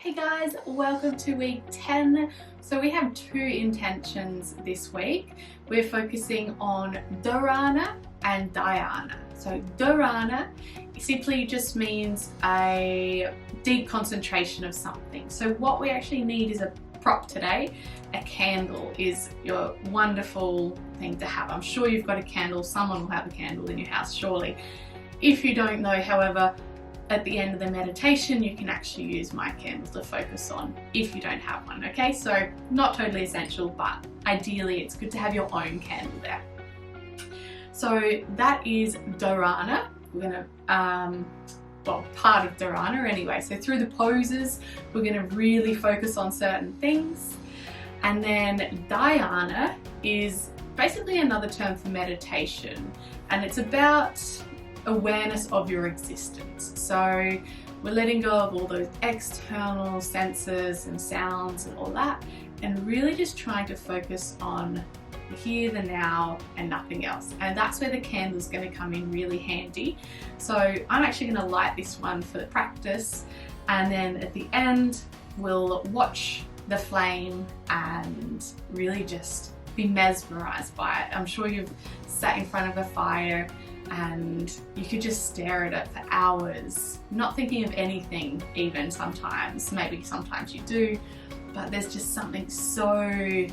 Hey guys, welcome to week 10. So we have two intentions this week. We're focusing on Dharana and Dhyana. So Dharana simply just means a deep concentration of something. So what we actually need is a prop today. A candle is your wonderful thing to have. I'm sure you've got a candle. Someone will have a candle in your house, surely. If you don't know, however, at the end of the meditation you can actually use my candle to focus on if you don't have one, okay? So not totally essential, but ideally it's good to have your own candle there. So that is Dharana. We're gonna, well, part of Dharana anyway. So through the poses, we're gonna really focus on certain things. And then Dhyana is basically another term for meditation, and it's about awareness of your existence. So we're letting go of all those external senses and sounds and all that, and really just trying to focus on the here, the now, and nothing else. And that's where the candle is going to come in really handy. So I'm actually going to light this one for the practice, and then at the end we'll watch the flame and really just be mesmerized by it. I'm sure you've sat in front of a fire and you could just stare at it for hours, not thinking of anything even sometimes. Maybe sometimes you do, but there's just something so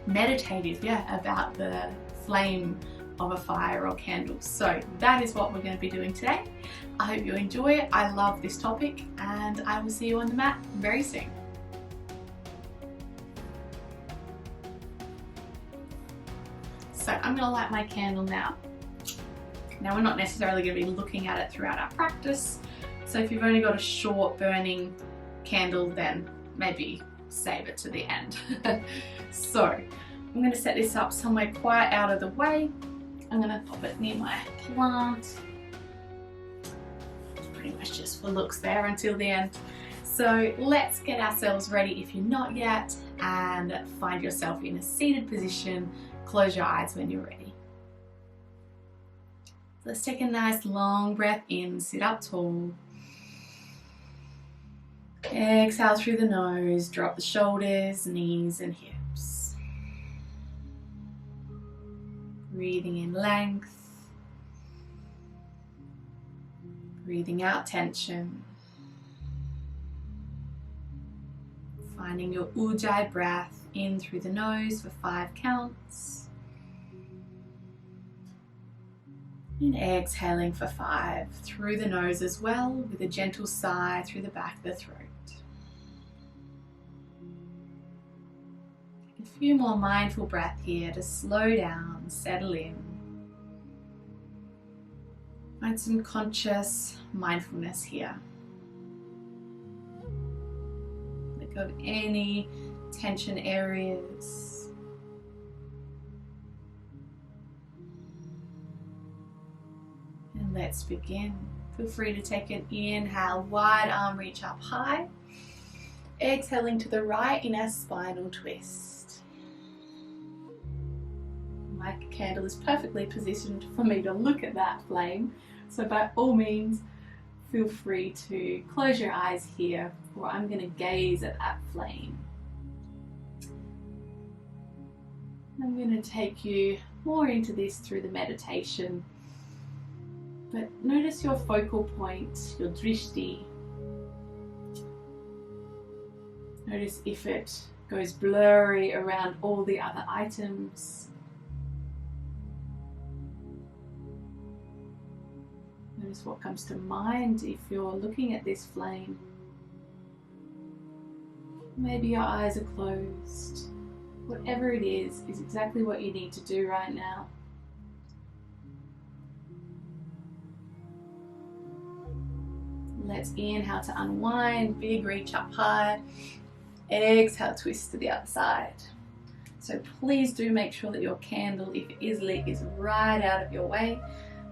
meditative, yeah, about the flame of a fire or candle. So that is what we're going to be doing today. I hope you enjoy it. I love this topic, and I will see you on the mat very soon. So I'm going to light my candle now. Now we're not necessarily going to be looking at it throughout our practice, so if you've only got a short burning candle, then maybe save it to the end. So I'm going to set this up somewhere quiet out of the way. I'm going to pop it near my plant. It's pretty much just for looks there until the end. So let's get ourselves ready if you're not yet, and find yourself in a seated position. Close your eyes when you're ready. Let's take a nice long breath in, sit up tall. Exhale through the nose, drop the shoulders, knees and hips. Breathing in length. Breathing out tension. Finding your ujjayi breath in through the nose for 5 counts. And exhaling for 5 through the nose as well, with a gentle sigh through the back of the throat. Take a few more mindful breaths here to slow down, settle in. Find some conscious mindfulness here. Let go of any tension areas. Let's begin. Feel free to take an inhale, wide arm reach up high. Exhaling to the right in our spinal twist. My candle is perfectly positioned for me to look at that flame, so by all means feel free to close your eyes here, or I'm going to gaze at that flame. I'm going to take you more into this through the meditation. But notice your focal point, your drishti. Notice if it goes blurry around all the other items. Notice what comes to mind if you're looking at this flame. Maybe your eyes are closed. Whatever it is exactly what you need to do right now. Let's inhale to unwind, big reach up high. Exhale, twist to the other side. So please do make sure that your candle, if it is lit, is right out of your way.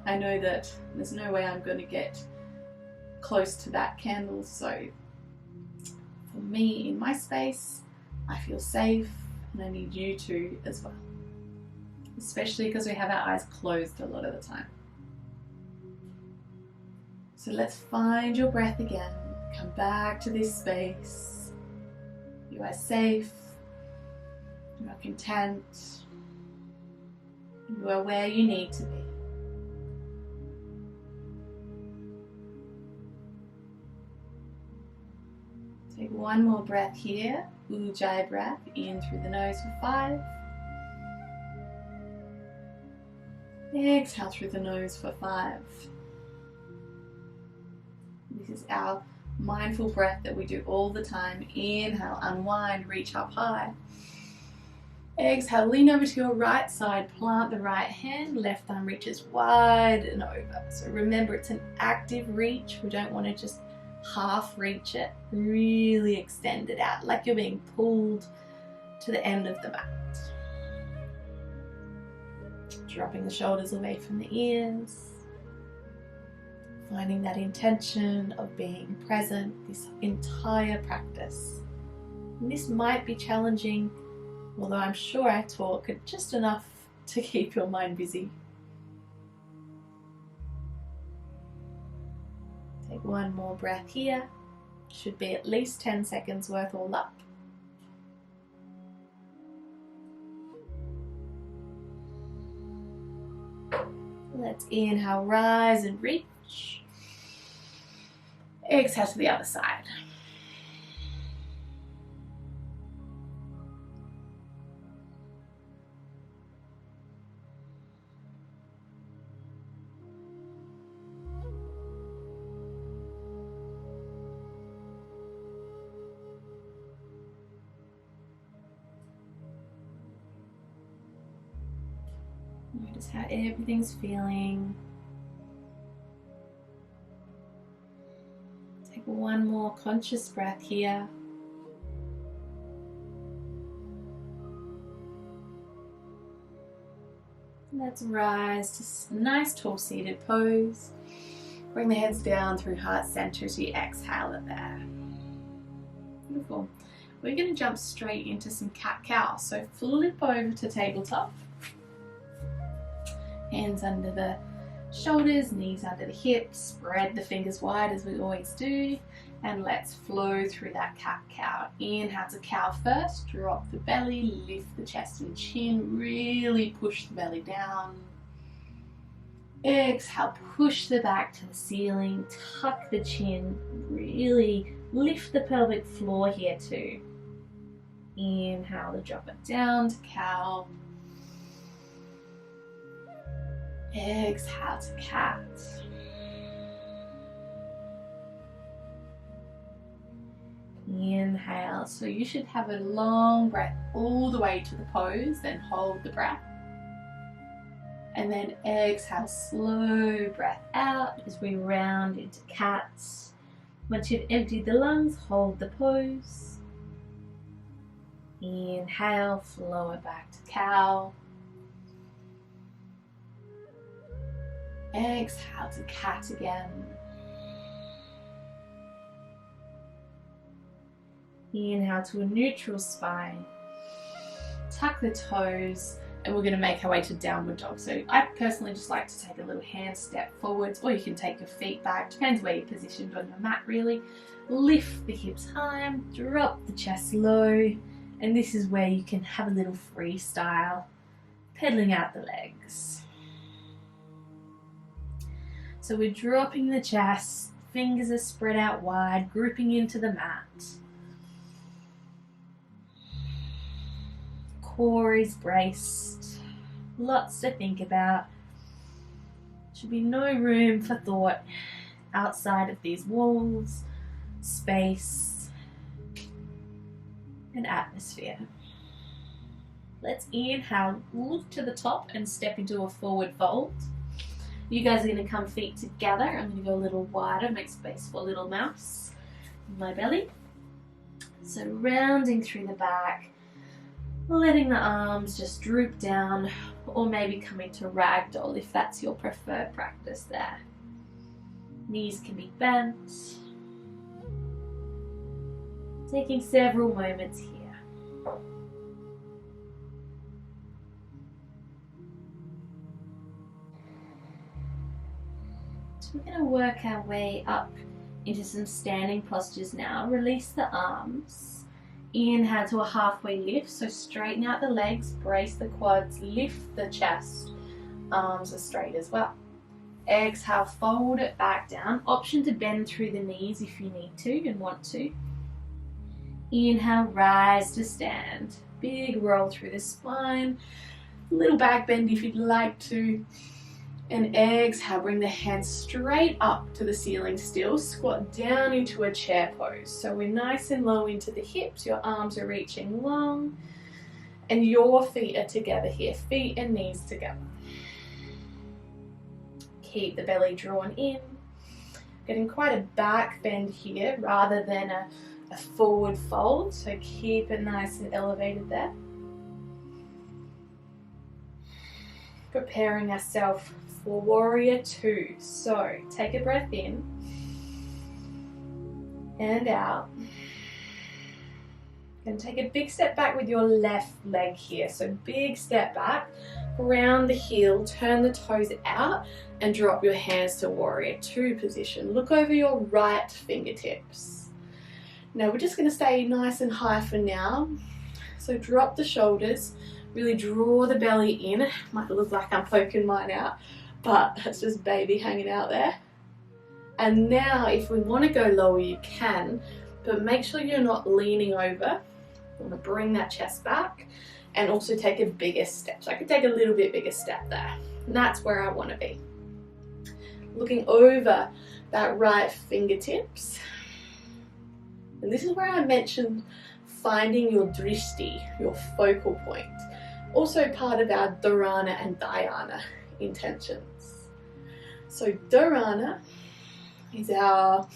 I know that there's no way I'm going to get close to that candle, so for me in my space, I feel safe, and I need you to as well. Especially because we have our eyes closed a lot of the time. So let's find your breath again. come back to this space. You are safe, you are content, you are where you need to be. Take one more breath here, Ujjayi breath, in through the nose for 5. Exhale through the nose for 5. This is our mindful breath that we do all the time. Inhale, unwind, reach up high. Exhale, lean over to your right side, plant the right hand, left arm reaches wide and over. So remember, it's an active reach. We don't want to just half reach it. Really extend it out like you're being pulled to the end of the mat. Dropping the shoulders away from the ears. Finding that intention of being present this entire practice. And this might be challenging, although I'm sure I talk just enough to keep your mind busy. Take one more breath here. Should be at least 10 seconds worth all up. Let's inhale, rise and reach. Exhale to the other side. Notice how everything's feeling. Take one more conscious breath here. Let's rise to a nice tall seated pose. Bring the heads down through heart center as you exhale it there. Beautiful. We're going to jump straight into some cat-cow. So flip over to tabletop. Hands under the shoulders, knees under the hips, spread the fingers wide as we always do, and let's flow through that cat-cow. Inhale to cow first, drop the belly, lift the chest and chin, really push the belly down. Exhale, push the back to the ceiling, tuck the chin, really lift the pelvic floor here too. Inhale to drop it down to cow. Exhale to cat. Inhale, so you should have a long breath all the way to the pose, then hold the breath. And then exhale, slow breath out as we round into cats. Once you've emptied the lungs, hold the pose. Inhale, flow it back to cow. Exhale to cat again. Inhale to a neutral spine. Tuck the toes, and we're going to make our way to downward dog. So I personally just like to take a little hand step forwards, or you can take your feet back, depends where you're positioned on your mat really. Lift the hips high, drop the chest low, and this is where you can have a little freestyle, pedaling out the legs. So we're dropping the chest, fingers are spread out wide, grouping into the mat. Core is braced, lots to think about. Should be no room for thought outside of these walls, space, and atmosphere. Let's inhale, look to the top and step into a forward fold. You guys are going to come feet together. I'm going to go a little wider, make space for a little mouse in my belly. So rounding through the back, letting the arms just droop down, or maybe come into ragdoll if that's your preferred practice there. Knees can be bent. Taking several moments here. We're going to work our way up into some standing postures now. Release the arms. Inhale to a halfway lift, so straighten out the legs, brace the quads, lift the chest. Arms are straight as well. Exhale, fold it back down. Option to bend through the knees if you need to and want to. Inhale, rise to stand. Big roll through the spine. Little back bend if you'd like to. And exhale, bring the hands straight up to the ceiling still. Squat down into a chair pose. So we're nice and low into the hips. Your arms are reaching long. And your feet are together here. Feet and knees together. Keep the belly drawn in. Getting quite a back bend here rather than a forward fold. So keep it nice and elevated there. Preparing ourselves for warrior two. So take a breath in and out. And take a big step back with your left leg here. So big step back, ground the heel, turn the toes out and drop your hands to warrior two position. Look over your right fingertips. Now we're just going to stay nice and high for now. So drop the shoulders, really draw the belly in. Might look like I'm poking mine out, but that's just baby hanging out there. And now if we want to go lower, you can, but make sure you're not leaning over. You want to bring that chest back and also take a bigger step. So I could take a little bit bigger step there. And that's where I want to be. Looking over that right fingertips. And this is where I mentioned finding your drishti, your focal point. Also part of our Dharana and Dhyana intentions. So Dharana is our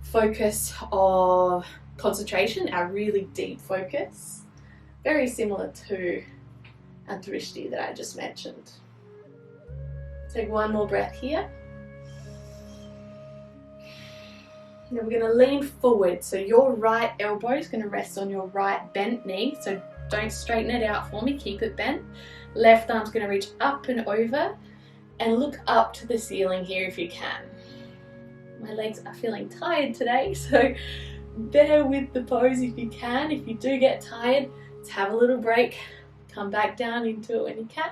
focus of concentration, our really deep focus. Very similar to our drishti that I just mentioned. Take one more breath here. Now we're going to lean forward, so your right elbow is going to rest on your right bent knee, so don't straighten it out for me, keep it bent. Left arm's going to reach up and over and look up to the ceiling here if you can. My legs are feeling tired today, so bear with the pose if you can. If you do get tired, let's have a little break, come back down into it when you can.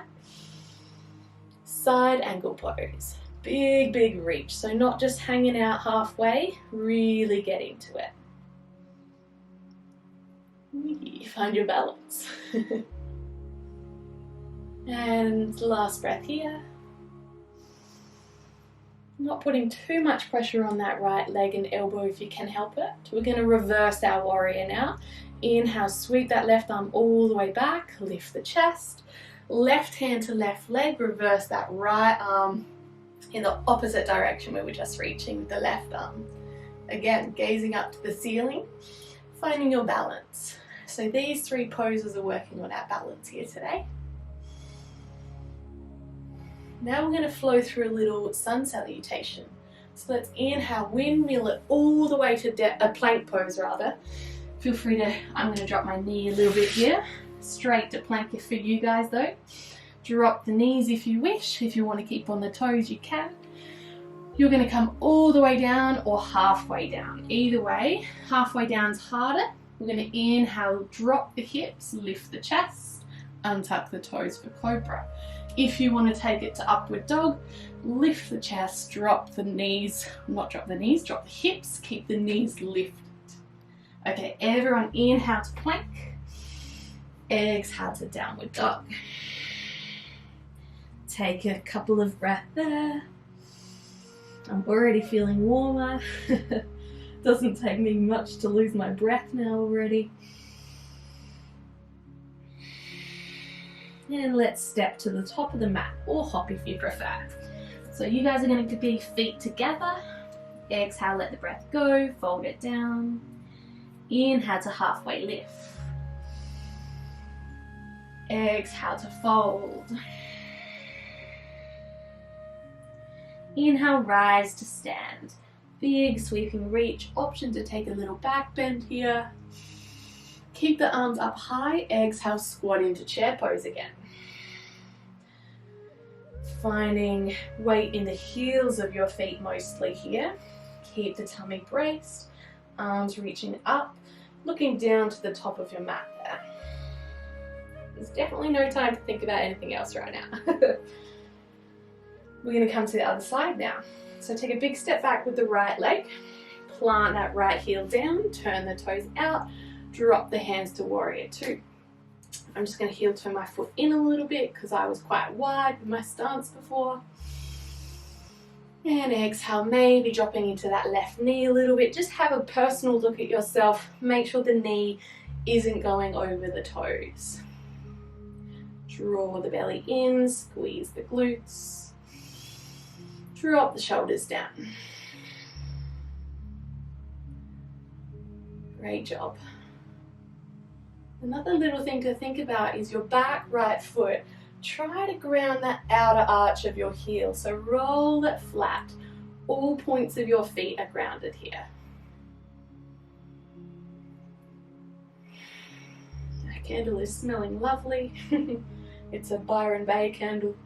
Side angle pose. Big reach, so not just hanging out halfway, really get into it. Find your balance. And last breath here. Not putting too much pressure on that right leg and elbow if you can help it. We're going to reverse our warrior now. Inhale, sweep that left arm all the way back, lift the chest. Left hand to left leg, reverse that right arm in the opposite direction where we're just reaching with the left arm. Again, gazing up to the ceiling, finding your balance. So these three poses are working on our balance here today. Now we're going to flow through a little sun salutation. So let's inhale, windmill it all the way to a plank pose rather. Feel free to, I'm going to drop my knee a little bit here. Straight to plank for you guys though. Drop the knees if you wish. If you want to keep on the toes, you can. You're going to come all the way down or halfway down. Either way, halfway down's harder. We're going to inhale, drop the hips, lift the chest, untuck the toes for cobra. If you want to take it to upward dog, lift the chest, drop the knees, not drop the knees, drop the hips, keep the knees lifted. Okay, everyone inhale to plank, exhale to downward dog. Take a couple of breaths there. I'm already feeling warmer. Doesn't take me much to lose my breath now already. And let's step to the top of the mat, or hop if you prefer. So you guys are going to be feet together. Exhale, let the breath go, fold it down. Inhale to halfway lift. Exhale to fold. Inhale, rise to stand. Big sweeping reach, option to take a little back bend here. Keep the arms up high, exhale, squat into chair pose again. Finding weight in the heels of your feet mostly here. Keep the tummy braced, arms reaching up, looking down to the top of your mat there. There's definitely no time to think about anything else right now. We're going to come to the other side now. So take a big step back with the right leg, plant that right heel down, turn the toes out, drop the hands to warrior two. I'm just going to heel turn my foot in a little bit because I was quite wide with my stance before. And exhale, maybe dropping into that left knee a little bit. Just have a personal look at yourself. Make sure the knee isn't going over the toes. Draw the belly in, squeeze the glutes. Drop the shoulders down. Great job. Another little thing to think about is your back right foot. Try to ground that outer arch of your heel. So roll it flat. All points of your feet are grounded here. That candle is smelling lovely. It's a Byron Bay candle.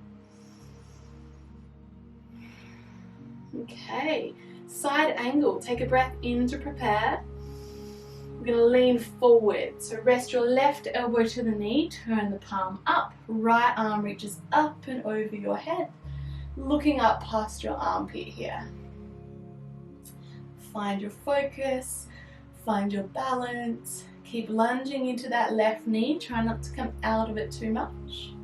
Okay, side angle. Take a breath in to prepare. We're going to lean forward. So rest your left elbow to the knee, turn the palm up, right arm reaches up and over your head, looking up past your armpit here. Find your focus, find your balance, keep lunging into that left knee, try not to come out of it too much.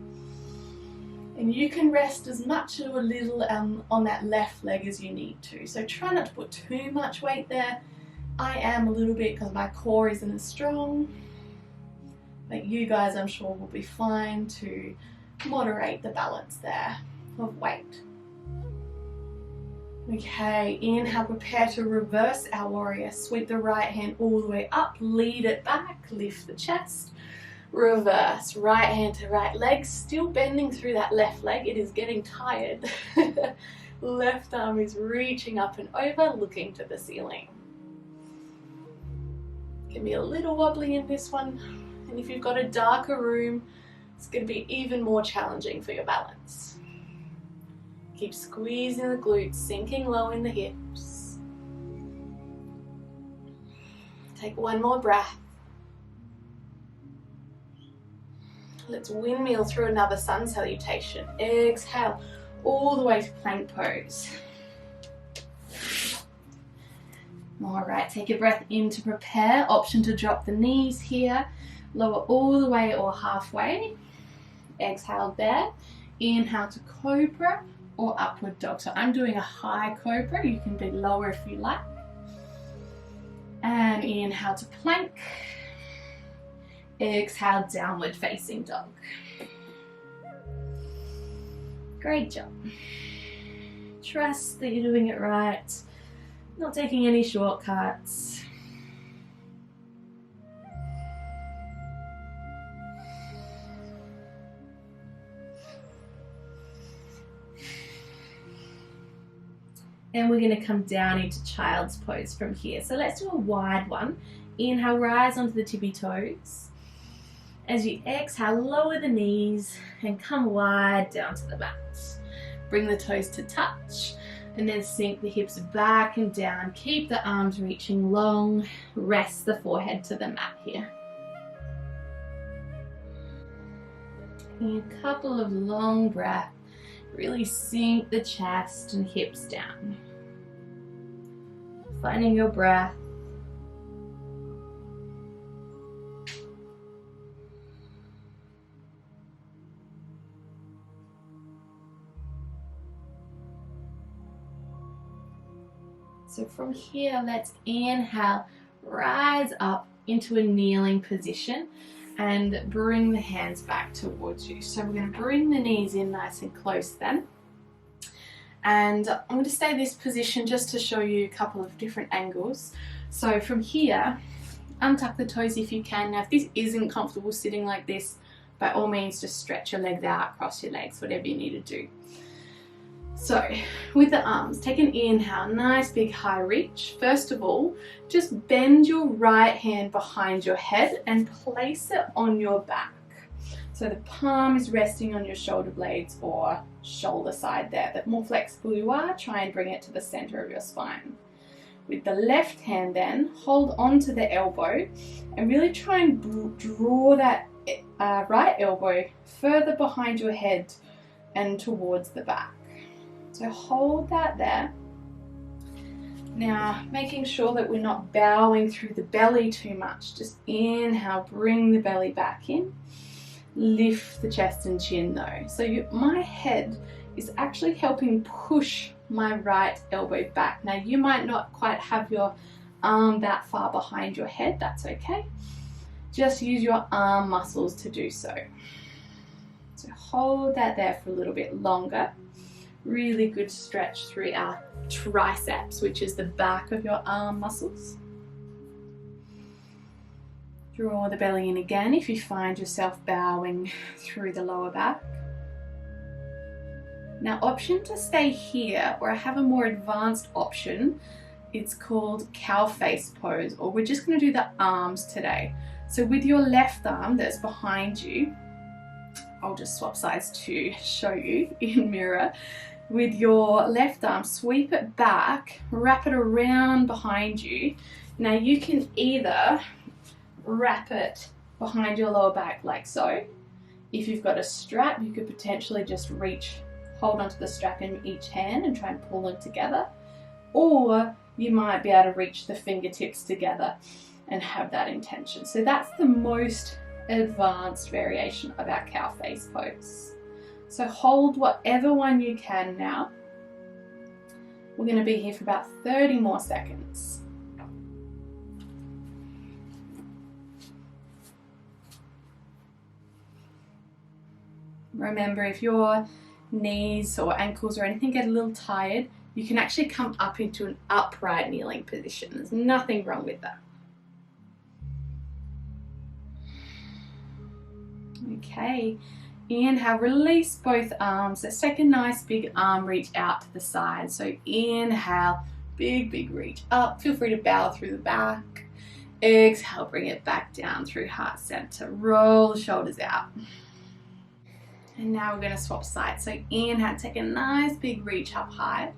And you can rest as much or a little on that left leg as you need to. So try not to put too much weight there. I am a little bit because my core isn't as strong. But you guys, I'm sure, will be fine to moderate the balance there of weight. Okay, inhale, prepare to reverse our warrior. Sweep the right hand all the way up, lead it back, lift the chest. Reverse, right hand to right leg, still bending through that left leg. It is getting tired. Left arm is reaching up and over, looking to the ceiling. Can be a little wobbly in this one, and if you've got a darker room, it's going to be even more challenging for your balance. Keep squeezing the glutes, sinking low in the hips. Take one more breath. Let's windmill through another sun salutation. Exhale all the way to plank pose. Alright, take a breath in to prepare. Option to drop the knees here. Lower all the way or halfway. Exhale there. Inhale to cobra or upward dog. So I'm doing a high cobra. You can be lower if you like. And inhale to plank. Exhale, downward facing dog. Great job. Trust that you're doing it right. Not taking any shortcuts. And we're going to come down into child's pose from here. So let's do a wide one. Inhale, rise onto the tippy toes. As you exhale, lower the knees and come wide down to the mat. Bring the toes to touch and then sink the hips back and down. Keep the arms reaching long. Rest the forehead to the mat here. And a couple of long breaths. Really sink the chest and hips down. Finding your breath. So from here, let's inhale, rise up into a kneeling position and bring the hands back towards you. So we're going to bring the knees in nice and close then. And I'm going to stay in this position just to show you a couple of different angles. So from here, untuck the toes if you can. Now if this isn't comfortable sitting like this, by all means just stretch your legs out, cross your legs, whatever you need to do. So with the arms, take an inhale, nice big high reach. First of all, just bend your right hand behind your head and place it on your back. So the palm is resting on your shoulder blades or shoulder side there. The more flexible you are, try and bring it to the center of your spine. With the left hand then, hold onto the elbow and really try and draw that right elbow further behind your head and towards the back. So hold that there. Now, making sure that we're not bowing through the belly too much. Just inhale, bring the belly back in. Lift the chest and chin though. So my head is actually helping push my right elbow back. Now, you might not quite have your arm that far behind your head. That's okay. Just use your arm muscles to do so. So hold that there for a little bit longer. Really good stretch through our triceps, which is the back of your arm muscles. Draw the belly in again if you find yourself bowing through the lower back. Now, option to stay here, or I have a more advanced option. It's called cow face pose, or we're just going to do the arms today. So with your left arm that's behind you, I'll just swap sides to show you in mirror. With your left arm, sweep it back, wrap it around behind you. Now you can either wrap it behind your lower back like so. If you've got a strap, you could potentially just hold onto the strap in each hand and try and pull them together. Or you might be able to reach the fingertips together and have that intention. So that's the most advanced variation of our cow face pose. So hold whatever one you can now. We're going to be here for about 30 more seconds. Remember, if your knees or ankles or anything get a little tired, you can actually come up into an upright kneeling position. There's nothing wrong with that. Okay, inhale, release both arms. Let's take a nice big arm reach out to the side. So inhale, big reach up. Feel free to bow through the back. Exhale, bring it back down through heart center. Roll the shoulders out. And now we're going to swap sides. So inhale, take a nice big reach up high.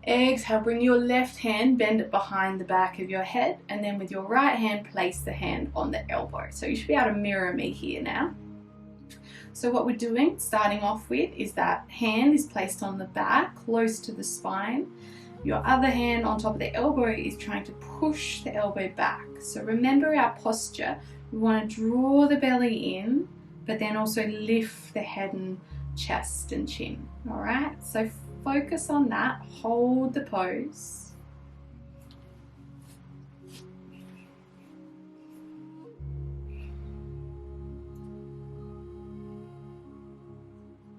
Exhale, bring your left hand, bend it behind the back of your head, and then with your right hand, place the hand on the elbow. So you should be able to mirror me here now. So what we're doing, starting off with, is that hand is placed on the back, close to the spine. Your other hand on top of the elbow is trying to push the elbow back. So remember our posture. We want to draw the belly in, but then also lift the head and chest and chin. All right, so focus on that, hold the pose.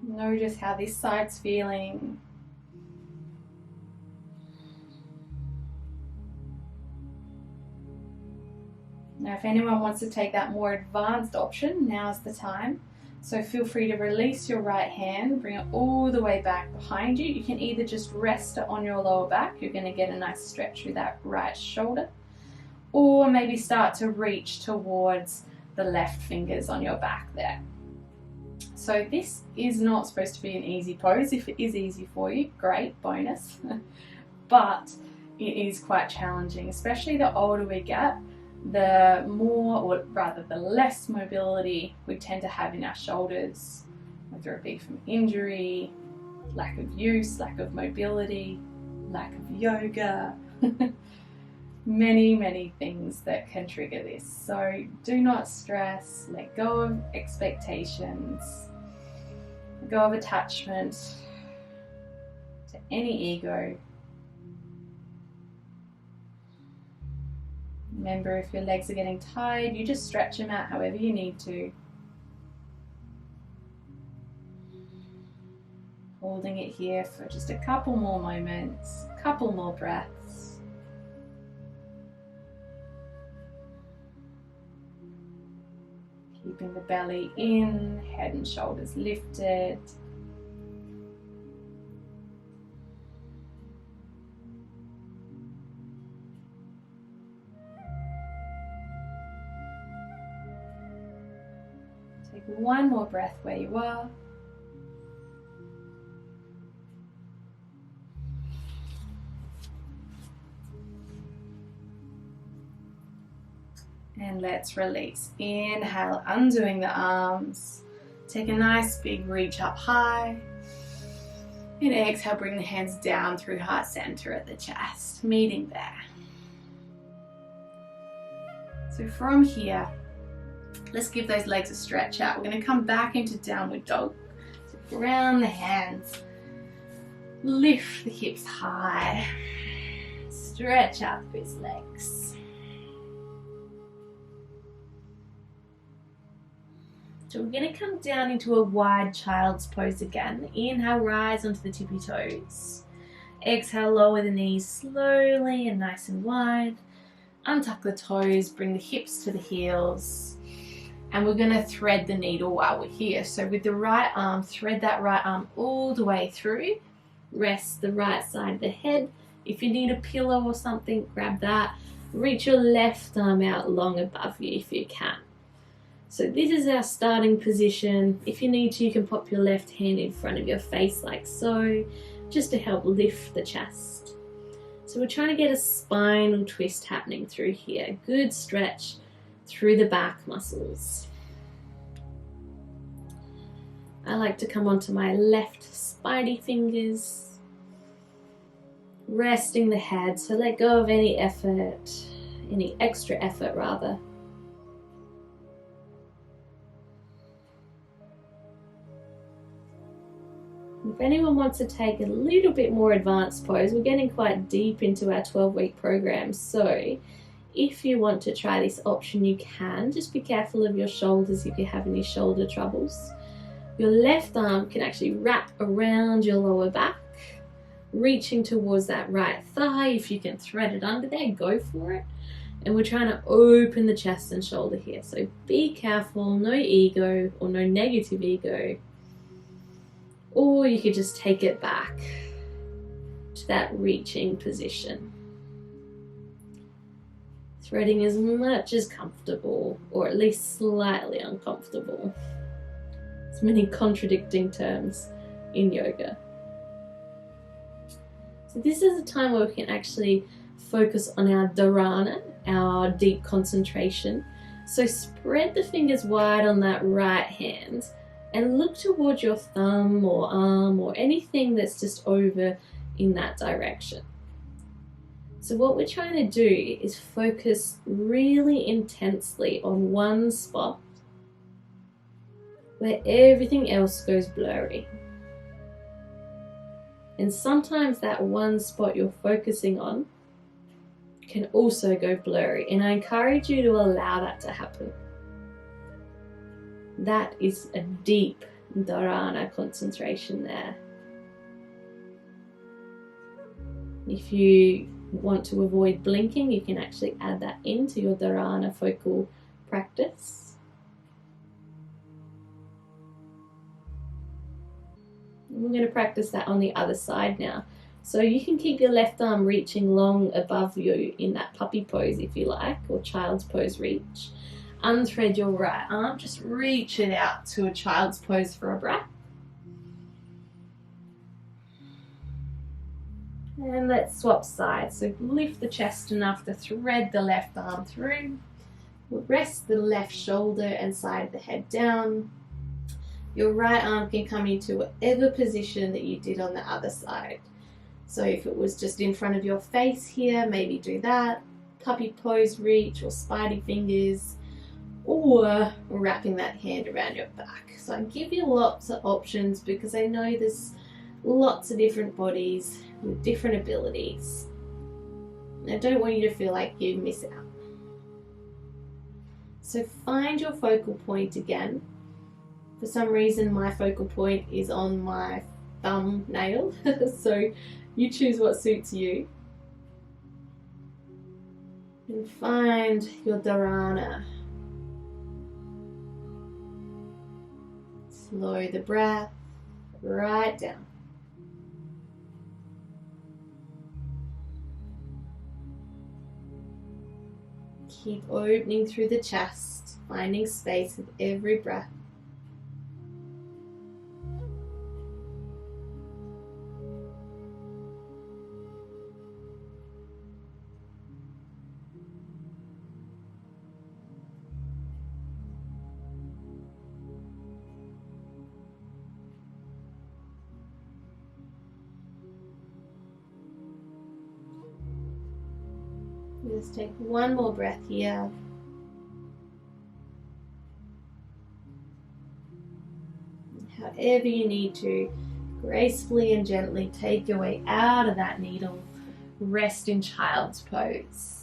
Notice how this side's feeling. Now, if anyone wants to take that more advanced option, now's the time. So feel free to release your right hand, bring it all the way back behind you. You can either just rest it on your lower back, you're going to get a nice stretch through that right shoulder, or maybe start to reach towards the left fingers on your back there. So this is not supposed to be an easy pose. If it is easy for you, great, bonus. But it is quite challenging, especially the older we get. The more, or rather the less mobility we tend to have in our shoulders, whether it be from injury, lack of use, lack of mobility, lack of yoga, many things that can trigger this. So do not stress, let go of expectations, let go of attachment to any ego. Remember, if your legs are getting tired, you just stretch them out however you need to. Holding it here for just a couple more moments, couple more breaths. Keeping the belly in, head and shoulders lifted. Take one more breath where you are. And let's release. Inhale, undoing the arms. Take a nice big reach up high. And exhale, bring the hands down through heart center at the chest, meeting there. So from here, let's give those legs a stretch out. We're going to come back into downward dog. So ground the hands. Lift the hips high. Stretch out those legs. So we're going to come down into a wide child's pose again. Inhale, rise onto the tippy toes. Exhale, lower the knees slowly and nice and wide. Untuck the toes, bring the hips to the heels. And we're going to thread the needle while we're here. So with the right arm, thread that right arm all the way through. Rest the right side of the head. If you need a pillow or something, grab that. Reach your left arm out long above you if you can. So this is our starting position. If you need to, you can pop your left hand in front of your face like so, just to help lift the chest. So we're trying to get a spinal twist happening through here. Good stretch through the back muscles. I like to come onto my left spidey fingers, resting the head, so let go of any effort, any extra effort rather. If anyone wants to take a little bit more advanced pose, we're getting quite deep into our 12-week program, so if you want to try this option, you can. Just be careful of your shoulders if you have any shoulder troubles. Your left arm can actually wrap around your lower back, reaching towards that right thigh. If you can thread it under there, go for it. And we're trying to open the chest and shoulder here. So be careful, no ego or no negative ego. Or you could just take it back to that reaching position. Threading as much as comfortable, or at least slightly uncomfortable. There's many contradicting terms in yoga. So this is a time where we can actually focus on our dharana, our deep concentration. So spread the fingers wide on that right hand and look towards your thumb or arm or anything that's just over in that direction. So what we're trying to do is focus really intensely on one spot where everything else goes blurry. And sometimes that one spot you're focusing on can also go blurry, and I encourage you to allow that to happen. That is a deep dharana concentration there. If you want to avoid blinking, you can actually add that into your dharana focal practice. We're going to practice that on the other side now. So you can keep your left arm reaching long above you in that puppy pose if you like, or child's pose reach. Unthread your right arm, just reach it out to a child's pose for a breath. And let's swap sides. So lift the chest enough to thread the left arm through. Rest the left shoulder and side of the head down. Your right arm can come into whatever position that you did on the other side. So if it was just in front of your face here, maybe do that. Puppy pose reach or spidey fingers, or wrapping that hand around your back. So I give you lots of options because I know there's lots of different bodies with different abilities. And I don't want you to feel like you miss out. So find your focal point again. For some reason my focal point is on my thumbnail, so you choose what suits you. And find your dharana. Slow the breath right down. Keep opening through the chest, finding space with every breath. Just take one more breath here. However you need to, gracefully and gently take your way out of that needle. Rest in child's pose.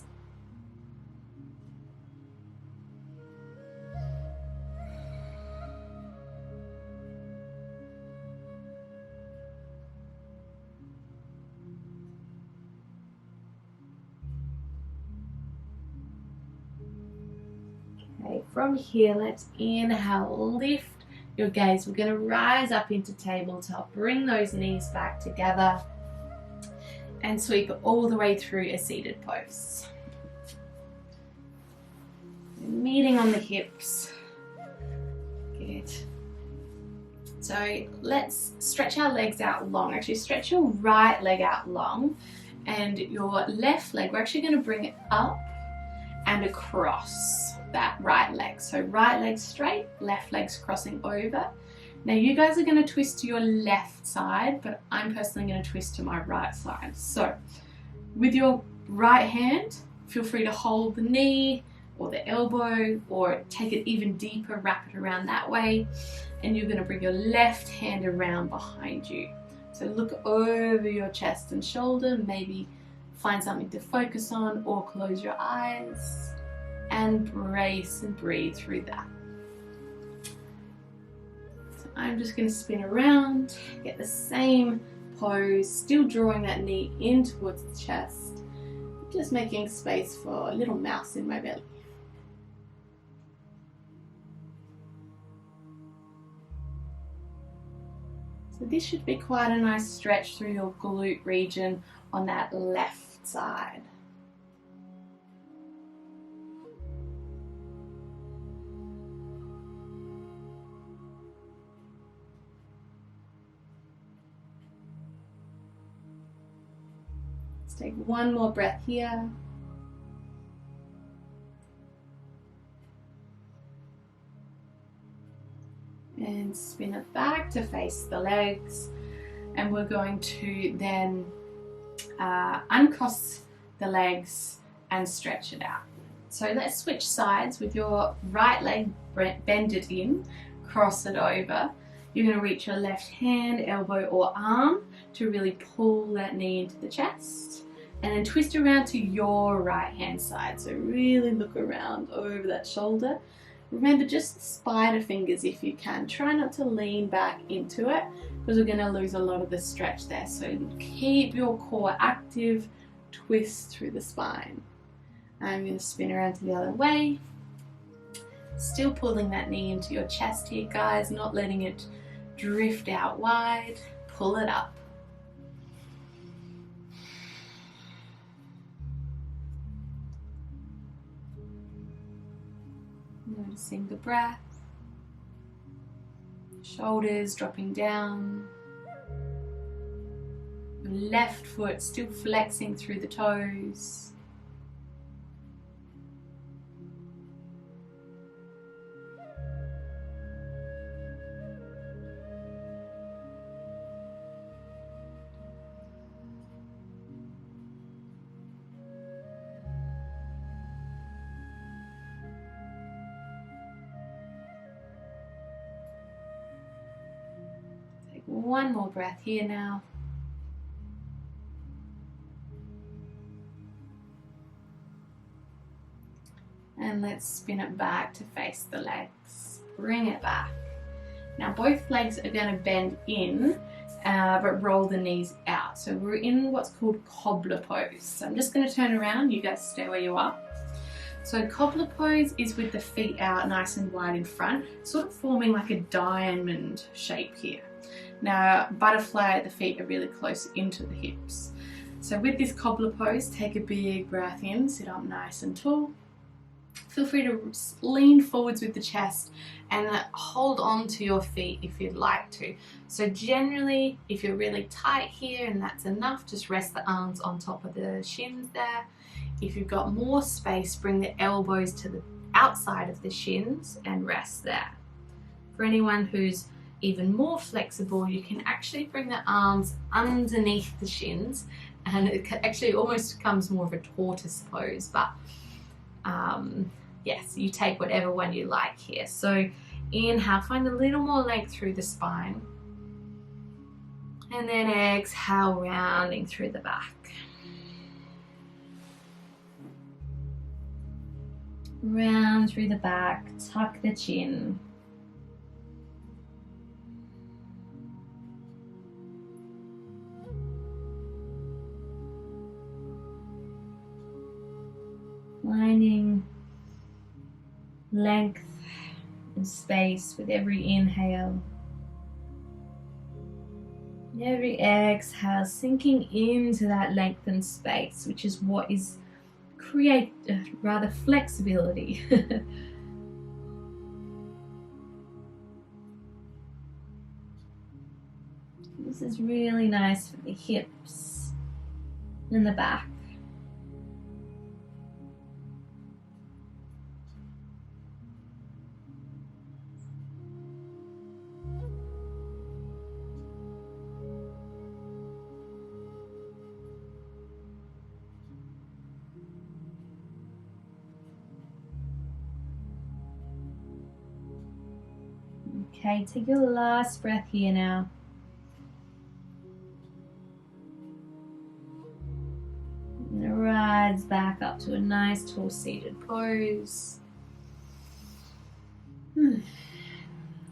Okay, from here, let's inhale, lift your gaze. We're going to rise up into tabletop, bring those knees back together and sweep all the way through a seated pose. Meeting on the hips. Good. So let's stretch our legs out long. Actually, stretch your right leg out long and your left leg, we're actually going to bring it up and across that right leg. So right leg straight, left leg's crossing over. Now you guys are going to twist to your left side, but I'm personally going to twist to my right side. So with your right hand, feel free to hold the knee or the elbow, or take it even deeper, wrap it around that way. And you're going to bring your left hand around behind you. So look over your chest and shoulder, maybe find something to focus on or close your eyes and brace and breathe through that. So I'm just going to spin around, get the same pose, still drawing that knee in towards the chest, just making space for a little mouse in my belly. So this should be quite a nice stretch through your glute region on that left side. Let's take one more breath here. And spin it back to face the legs, and we're going to then uncross the legs and stretch it out. So let's switch sides. With your right leg, bend it in, cross it over. You're going to reach your left hand, elbow or arm to really pull that knee into the chest, and then twist around to your right hand side. So really look around over that shoulder. Remember, just spider fingers if you can. Try not to lean back into it because we're going to lose a lot of the stretch there. So keep your core active, twist through the spine. I'm going to spin around to the other way. Still pulling that knee into your chest here, guys, not letting it drift out wide. Pull it up. Noticing the breath, shoulders dropping down, your left foot still flexing through the toes. One more breath here now. And let's spin it back to face the legs. Bring it back. Now both legs are going to bend in, but roll the knees out. So we're in what's called cobbler pose. So I'm just going to turn around. You guys stay where you are. So cobbler pose is with the feet out nice and wide in front, sort of forming like a diamond shape here. Now, butterfly, the feet are really close into the hips. So with this cobbler pose, take a big breath in, sit up nice and tall. Feel free to lean forwards with the chest and hold on to your feet if you'd like to. So generally, if you're really tight here and that's enough, just rest the arms on top of the shins there. If you've got more space, bring the elbows to the outside of the shins and rest there. For anyone who's even more flexible, you can actually bring the arms underneath the shins and it actually almost becomes more of a tortoise pose, but yes, you take whatever one you like here. So inhale, find a little more length through the spine, and then exhale, rounding through the back. Round through the back, tuck the chin. Finding length and space with every inhale. Every exhale, sinking into that length and space, which is what is create rather flexibility. This is really nice for the hips and the back. Okay, take your last breath here now. And it rides back up to a nice tall seated pose. That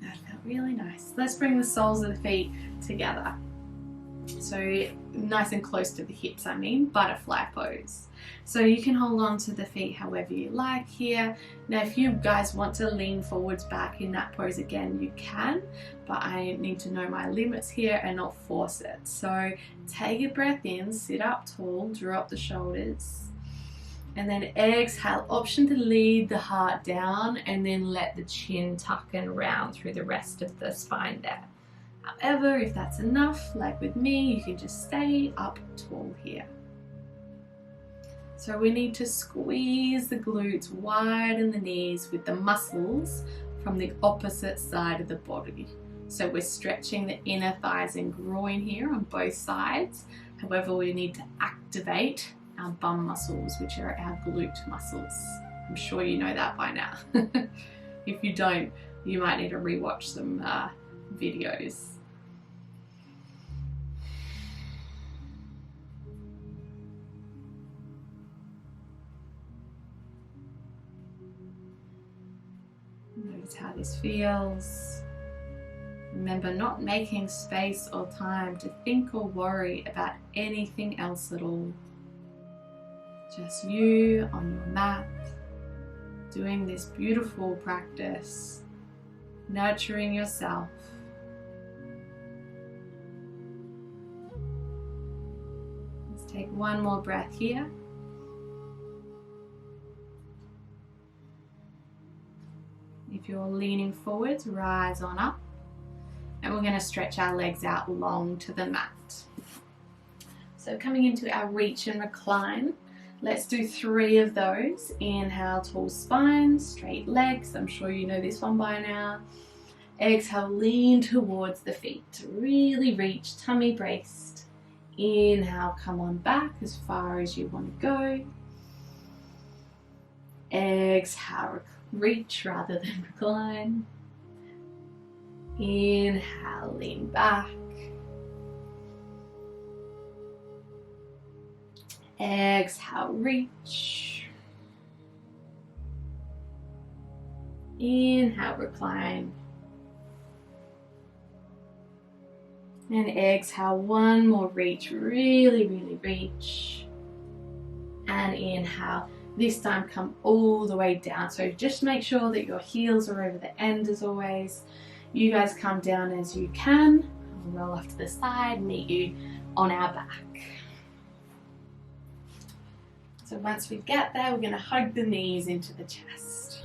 felt really nice. Let's bring the soles of the feet together. So nice and close to the hips, I mean, butterfly pose. So you can hold on to the feet however you like here. Now if you guys want to lean forwards back in that pose again, you can, but I need to know my limits here and not force it. So take a breath in, sit up tall, drop the shoulders, and then exhale, option to lead the heart down and then let the chin tuck and round through the rest of the spine there. However, if that's enough, like with me, you can just stay up tall here. So we need to squeeze the glutes, widen the knees with the muscles from the opposite side of the body. So we're stretching the inner thighs and groin here on both sides. However, we need to activate our bum muscles, which are our glute muscles. I'm sure you know that by now. If you don't, you might need to rewatch some videos. Notice how this feels. Remember, not making space or time to think or worry about anything else at all. Just you on your mat, doing this beautiful practice, nurturing yourself. Let's take one more breath here. If you're leaning forwards, rise on up. And we're going to stretch our legs out long to the mat. So coming into our reach and recline, let's do 3 of those. Inhale, tall spine, straight legs. I'm sure you know this one by now. Exhale, lean towards the feet. Really reach, tummy braced. Inhale, come on back as far as you want to go. Exhale, reach rather than recline. Inhale, lean back. Exhale, reach. Inhale, recline. And exhale, one more reach. Really, really reach. And inhale. This time come all the way down. So just make sure that your heels are over the end as always. You guys come down as you can. I'll roll off to the side, meet you on our back. So once we get there, we're going to hug the knees into the chest.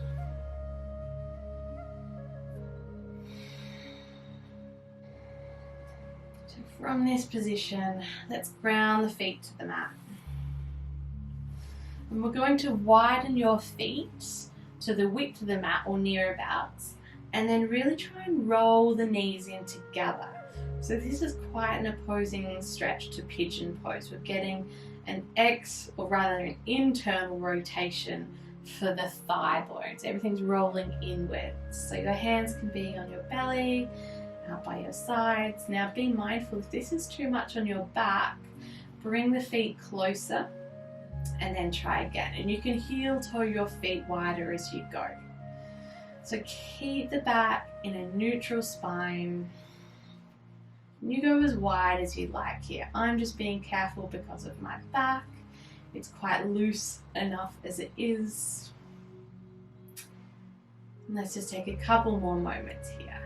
So from this position, let's ground the feet to the mat. And we're going to widen your feet to the width of the mat or near abouts, and then really try and roll the knees in together. So this is quite an opposing stretch to pigeon pose. We're getting an or rather an internal rotation for the thigh bones. Everything's rolling inwards. So your hands can be on your belly, out by your sides. Now be mindful, if this is too much on your back, bring the feet closer and then try again. And you can heel toe your feet wider as you go. So keep the back in a neutral spine. You go as wide as you like here. I'm just being careful because of my back. It's quite loose enough as it is. And let's just take a couple more moments here.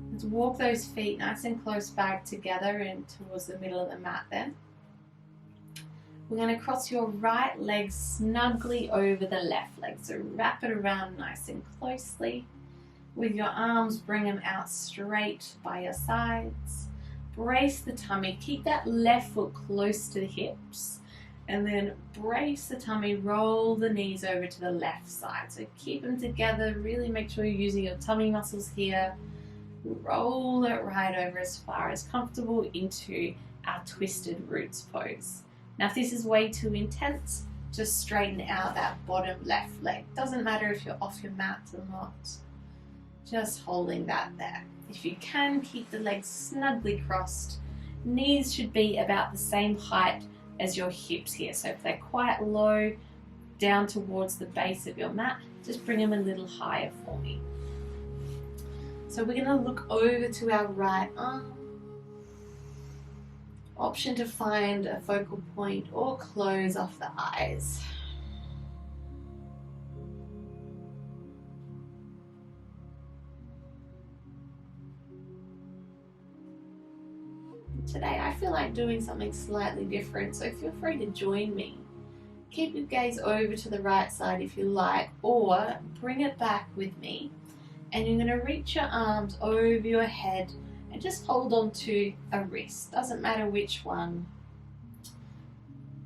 Let's walk those feet nice and close back together and towards the middle of the mat then. We're going to cross your right leg snugly over the left leg. So wrap it around nice and closely. With your arms, bring them out straight by your sides. Brace the tummy. Keep that left foot close to the hips. And then brace the tummy. Roll the knees over to the left side. So keep them together. Really make sure you're using your tummy muscles here. Roll it right over as far as comfortable into our twisted roots pose. Now if this is way too intense, just straighten out that bottom left leg. Doesn't matter if you're off your mat or not. Just holding that there. If you can, keep the legs snugly crossed. Knees should be about the same height as your hips here. So if they're quite low, down towards the base of your mat, just bring them a little higher for me. So we're going to look over to our right arm. Option to find a focal point or close off the eyes. Today I feel like doing something slightly different, so feel free to join me. Keep your gaze over to the right side if you like, or bring it back with me. And you're going to reach your arms over your head and just hold on to a wrist. Doesn't matter which one.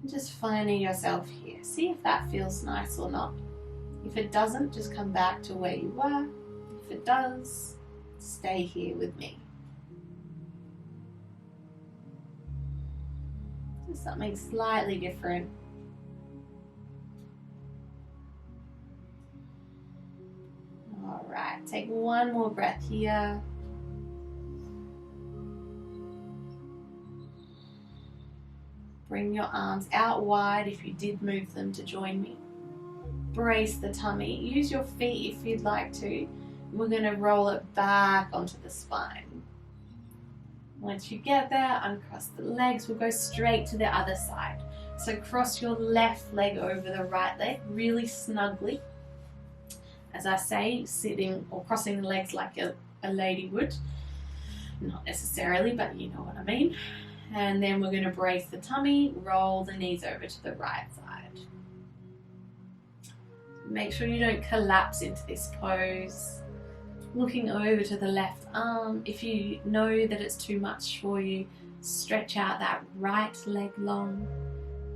Just finding yourself here. See if that feels nice or not. If it doesn't, just come back to where you were. If it does, stay here with me. Just something slightly different. Alright, take one more breath here. Bring your arms out wide if you did move them to join me. Brace the tummy. Use your feet if you'd like to. We're going to roll it back onto the spine. Once you get there, uncross the legs. We'll go straight to the other side. So cross your left leg over the right leg really snugly. As I say, sitting or crossing the legs like a lady would. Not necessarily, but you know what I mean. And then we're going to brace the tummy, roll the knees over to the right side. Make sure you don't collapse into this pose. Looking over to the left arm. If you know that it's too much for you, stretch out that right leg long.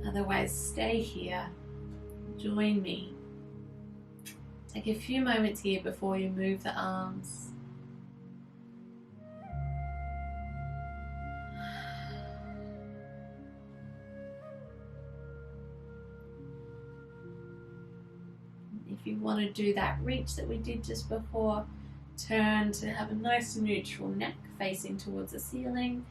Otherwise, stay here. Join me. Take a few moments here before you move the arms. If you want to do that reach that we did just before, turn to have a nice neutral neck facing towards the ceiling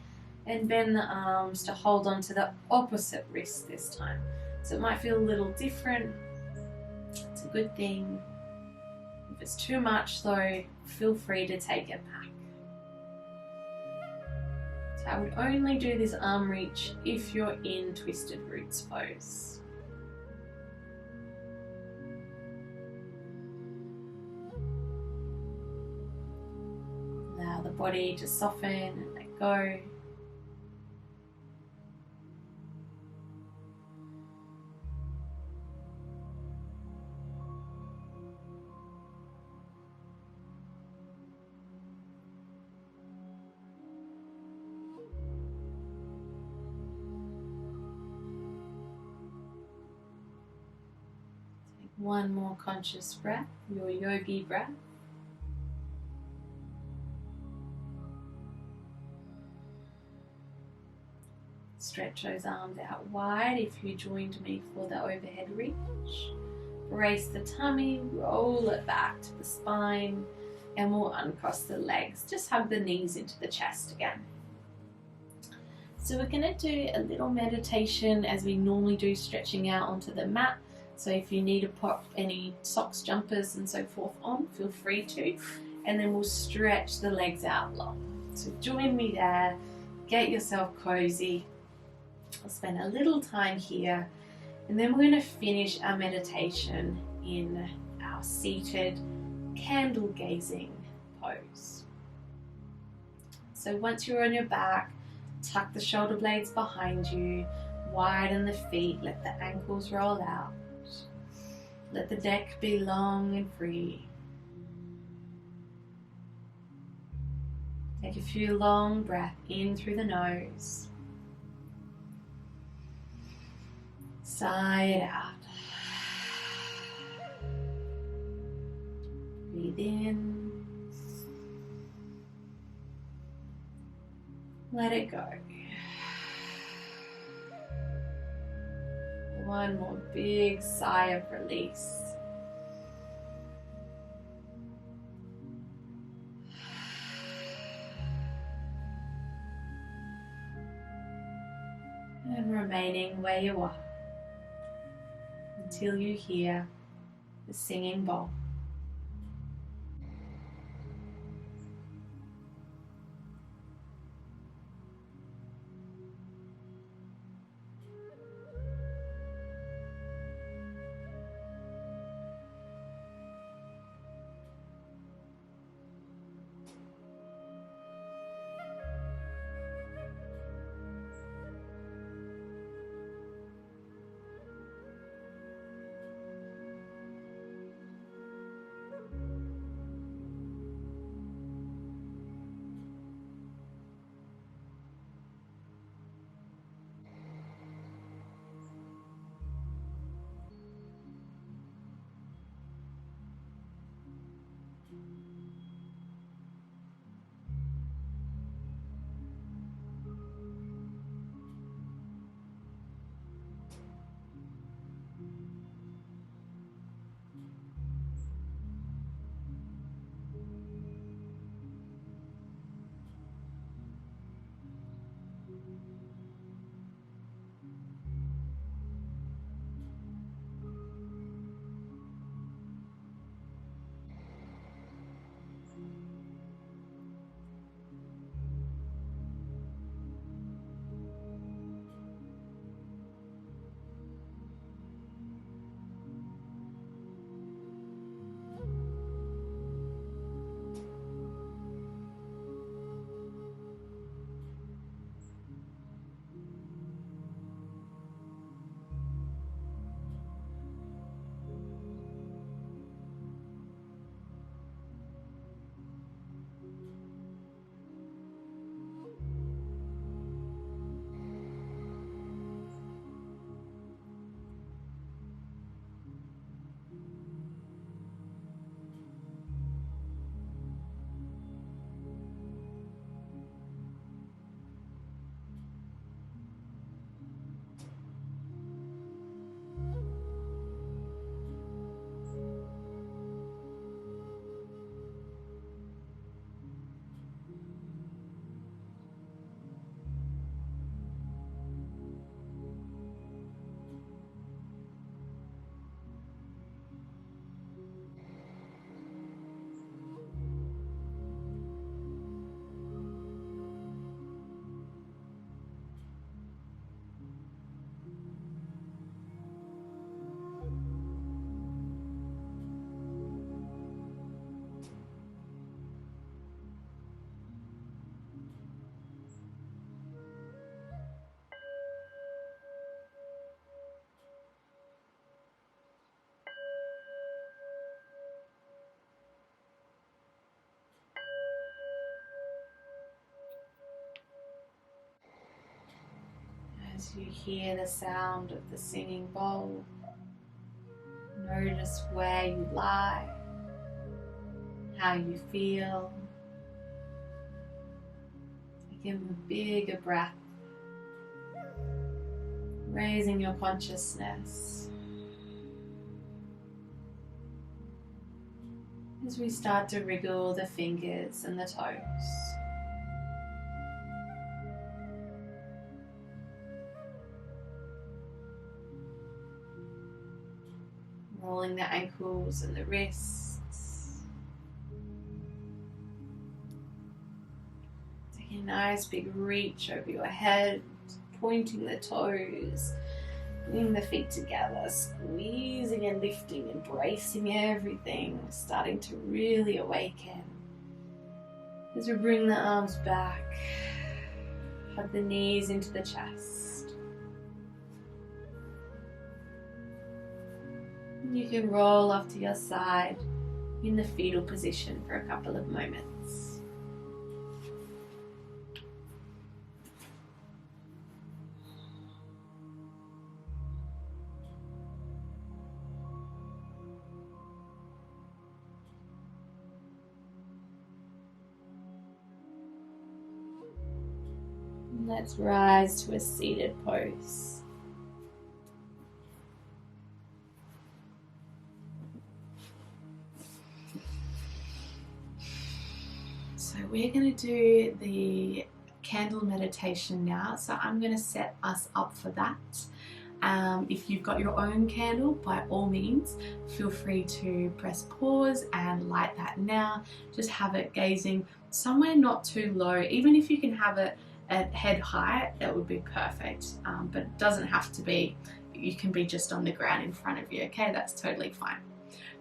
and bend the arms to hold on to the opposite wrist this time. So it might feel a little different. It's a good thing. If it's too much though, feel free to take it back. So I would only do this arm reach if you're in twisted roots pose. Allow the body to soften and let go. One more conscious breath, your yogi breath. Stretch those arms out wide if you joined me for the overhead reach. Brace the tummy, roll it back to the spine, and we'll uncross the legs. Just hug the knees into the chest again. So we're going to do a little meditation as we normally do, stretching out onto the mat. So if you need to pop any socks, jumpers and so forth on, feel free to. And then we'll stretch the legs out long. So join me there, get yourself cozy. I'll spend a little time here, and then we're going to finish our meditation in our seated candle gazing pose. So once you're on your back, tuck the shoulder blades behind you, widen the feet, let the ankles roll out. Let the neck be long and free. Take a few long breaths in through the nose. Sigh it out. Breathe in. Let it go. One more big sigh of release. And remaining where you are until you hear the singing bowl. As you hear the sound of the singing bowl, Notice where you lie, how you feel. Give a bigger breath, raising your consciousness as we start to wriggle the fingers and the toes. Rolling the ankles and the wrists. Taking a nice big reach over your head, pointing the toes, bringing the feet together, squeezing and lifting, embracing everything, starting to really awaken. As we bring the arms back, hug the knees into the chest. You can roll off to your side in the fetal position for a couple of moments. Let's rise to a seated pose. So we're going to do the candle meditation now. So I'm going to set us up for that. If you've got your own candle, by all means, feel free to press pause and light that now. Just have it gazing somewhere not too low. Even if you can have it at head height, that would be perfect, but it doesn't have to be. You can be just on the ground in front of you, okay? That's totally fine.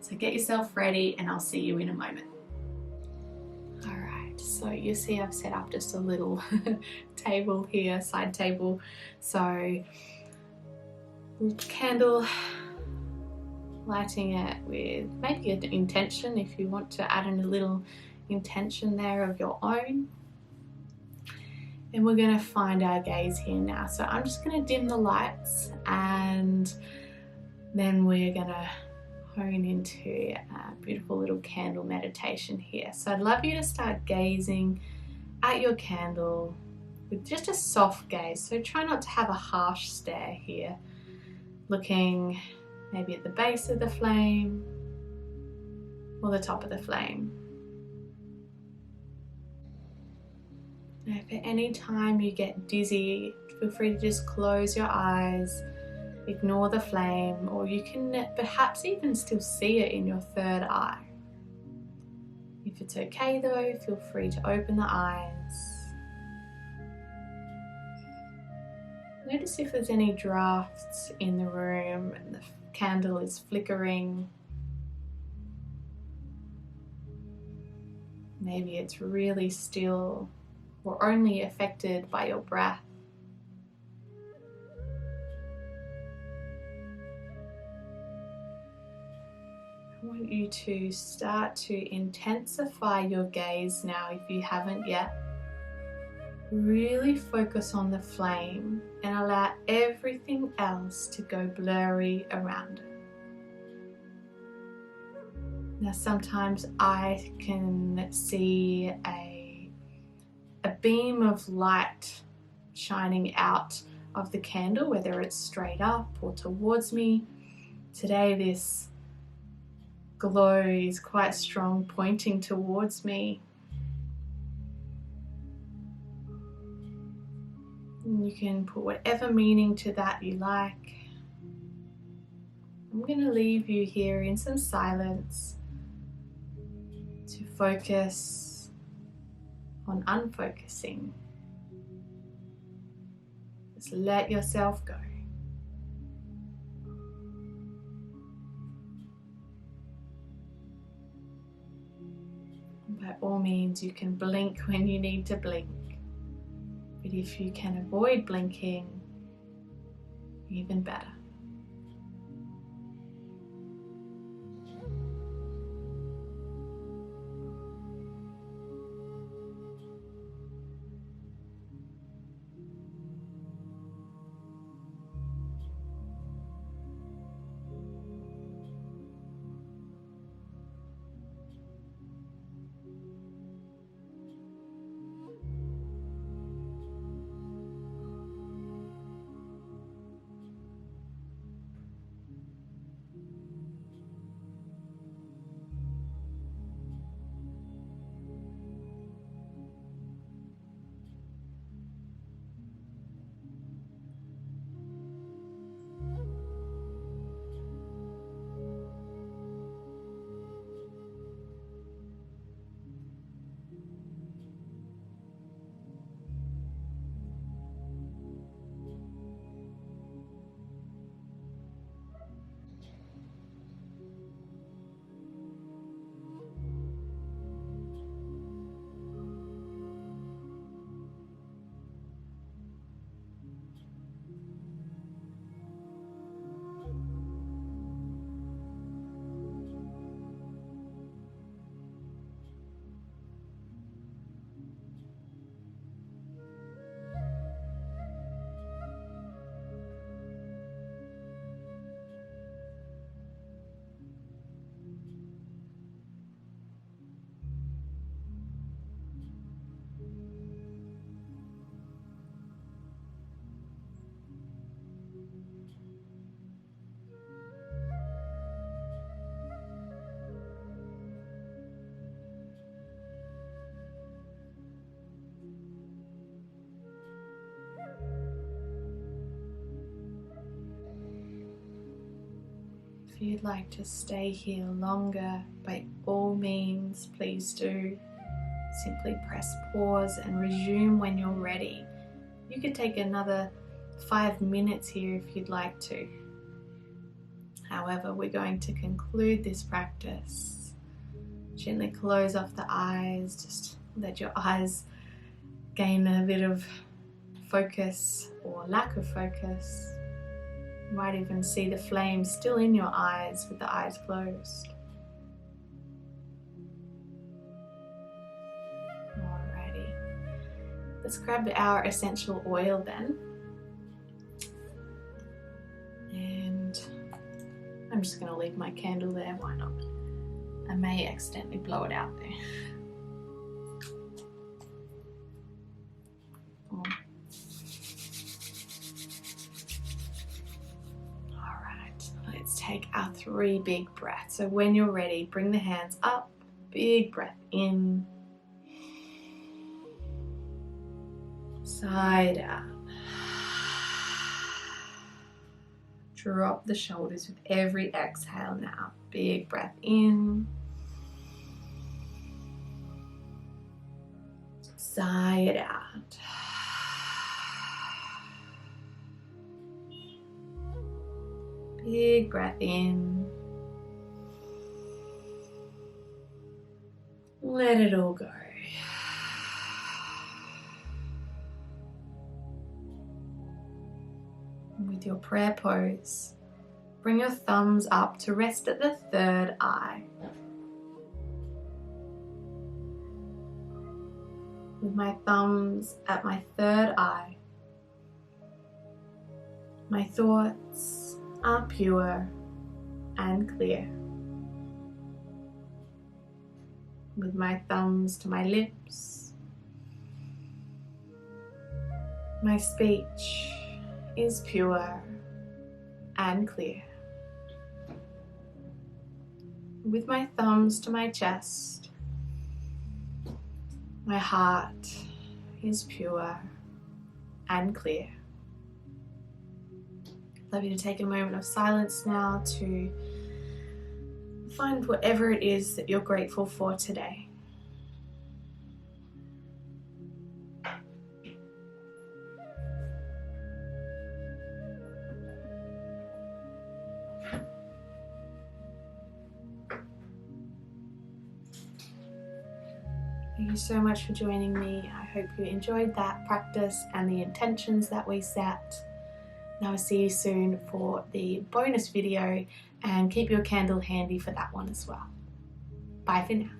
So get yourself ready and I'll see you in a moment. Alright, so you see I've set up just a little table here, side table. So candle, lighting it with maybe an intention if you want to add in a little intention there of your own. And we're going to find our gaze here now. So I'm just going to dim the lights and then we're going to hone into a beautiful little candle meditation here. So I'd love you to start gazing at your candle with just a soft gaze. So try not to have a harsh stare here. Looking maybe at the base of the flame or the top of the flame. Now, if at any time you get dizzy, feel free to just close your eyes, ignore the flame, or you can perhaps even still see it in your third eye. If it's okay though, feel free to open the eyes. Notice if there's any drafts in the room and the candle is flickering. Maybe it's really still or only affected by your breath. I want you to start to intensify your gaze now if you haven't yet. Really focus on the flame and allow everything else to go blurry around it. Now sometimes I can see a beam of light shining out of the candle, whether it's straight up or towards me. Today this glow is quite strong, pointing towards me. And you can put whatever meaning to that you like. I'm going to leave you here in some silence to focus on unfocusing. Just let yourself go. By all means, you can blink when you need to blink. But if you can avoid blinking, even better. If you'd like to stay here longer, by all means, please do. Simply press pause and resume when you're ready. You could take another 5 minutes here if you'd like to. However, we're going to conclude this practice. Gently close off the eyes, just let your eyes gain a bit of focus or lack of focus. You might even see the flame still in your eyes with the eyes closed. Alrighty, let's grab our essential oil then. And I'm just going to leave my candle there, why not? I may accidentally blow it out there. Alright, let's take our 3 big breaths. So when you're ready, bring the hands up, big breath in, side out. Drop the shoulders with every exhale now. Big breath in. Side out. Big breath in. Let it all go. With your prayer pose, bring your thumbs up to rest at the 3rd eye. With my thumbs at my 3rd eye, my thoughts are pure and clear. With my thumbs to my lips, my speech is pure and clear. With my thumbs to my chest, my heart is pure and clear. I'd love you to take a moment of silence now to find whatever it is that you're grateful for today. Thank you so much for joining me. I hope you enjoyed that practice and the intentions that we set. And I'll see you soon for the bonus video, and keep your candle handy for that one as well. Bye for now.